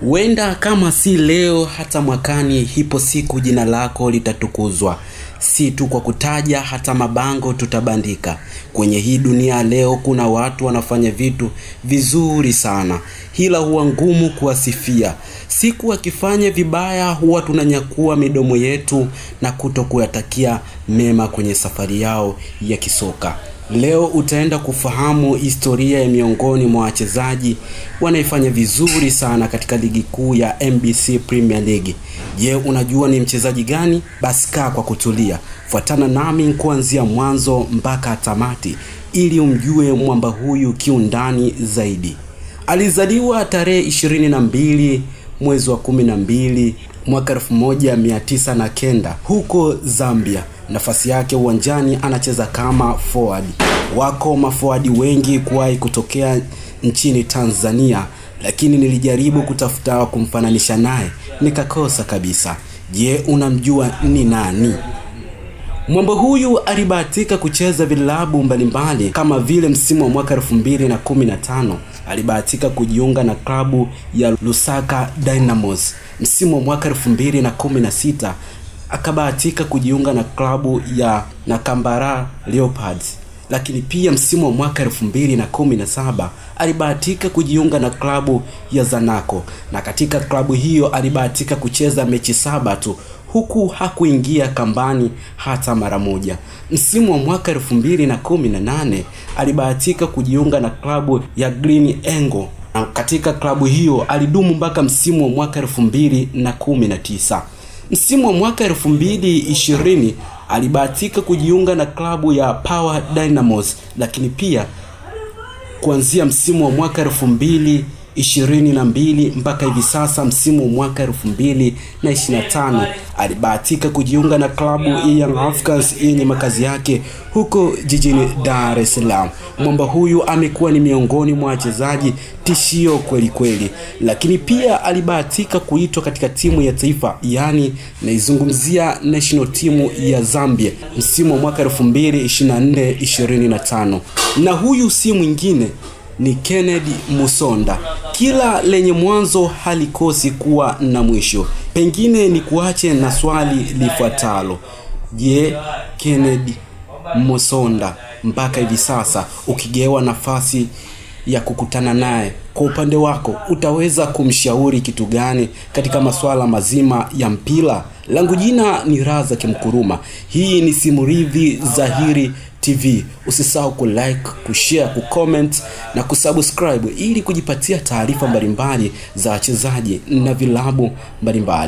Wenda kama si leo hata mwakani, hipo siku jina lako litatukuzwa. Si tu kwa kutaja, hata mabango tutabandika. Kwenye hii dunia leo kuna watu wanafanya vitu vizuri sana, hila huwa ngumu kuwasifia. Siku wakifanya vibaya huwa tunanyakua midomo yetu na kutokuyatakia mema kwenye safari yao ya kisoka. Leo utaenda kufahamu historia ya miongoni mwa wachezaji wanaifanya vizuri sana katika ligi kuu ya NBC Premier League. Je, unajua ni mchezaji gani? Basi kaa kwa kutulia. Fuatana nami kuanzia mwanzo mpaka tamati ili umjue mwamba huyu kiundani zaidi. Alizaliwa tarehe 22 mwezi wa 12 mwaka 1909 huko Zambia. Nafasi yake uwanjani anacheza kama forward. Wako maforward wengi kuwahi kutokea nchini Tanzania, lakini nilijaribu kutafuta kumfananisha naye nikakosa kabisa. Je, unamjua ni nani? Mwamba huyu alibahatika kucheza vilabu mbalimbali kama vile msimu wa mwaka 2015 alibahatika kujiunga na klabu ya Lusaka Dynamos. Msimu wa mwaka 2016 akabahatika kujiunga na klabu ya Nakambara Leopards. Lakini pia msimu wa mwaka 2017 alibahatika kujiunga na klabu ya Zanaco, na katika klabu hiyo alibahatika kucheza mechi 7 tu, huku hakuingia kambani hata mara moja. Msimu wa mwaka 2018 alibahatika kujiunga na klabu ya Green Eagle, na katika klabu hiyo alidumu mpaka msimu wa mwaka 2019. Msimu wa mwaka 2020 alibahatika kujiunga na klabu ya Power Dynamos, lakini pia kuanzia msimu wa mwaka 2022 mpaka hivi sasa msimu wa mwaka 2025 alibahatika kujiunga na klabu ya Young Africans yenye makazi yake huko jijini Dar es Salaam. Mwamba huyu amekuwa ni miongoni mwa wachezaji tishio kweli kweli, lakini pia alibahatika kuitwa katika timu ya taifa, yani naizungumzia national team ya Zambia msimu wa mwaka 2024-25. Na huyu si mwingine ni Kennedy Musonda. Kila lenye mwanzo halikosi kuwa na mwisho. Pengine ni kuache na swali lifuatalo. Je, Kennedy Musonda mpaka hivi sasa ukigewa nafasi ya kukutana naye, kwa upande wako utaweza kumshauri kitu gani katika masuala mazima ya mpira? Langu jina ni Razak Mkuruma. Hii ni Simulizi Zahiri TV. Usisahau kulike, kushare, kucomment na kusubscribe ili kujipatia taarifa mbalimbali za wachezaji na vilabu mbalimbali.